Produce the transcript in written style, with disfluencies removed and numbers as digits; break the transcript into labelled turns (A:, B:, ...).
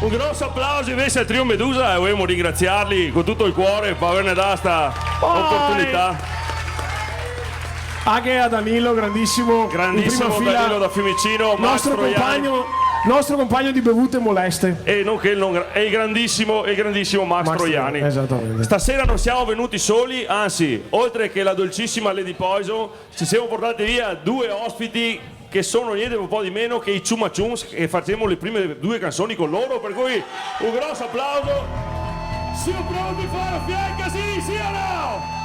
A: Un grosso applauso invece al trio Medusa e vogliamo ringraziarli con tutto il cuore per averne dato questa opportunità.
B: Anche a Danilo, grandissimo
A: Danilo da Fiumicino,
B: nostro compagno di bevute moleste.
A: E nonché il grandissimo Max Troiani.
B: Esattamente.
A: Stasera non siamo venuti soli, anzi, oltre che la dolcissima Lady Poison, ci siamo portati via due ospiti che sono niente un po' di meno che i Chuma Chuns, e facciamo le prime due canzoni con loro, per cui un grosso applauso. Siamo pronti a fare fianca, sì o no?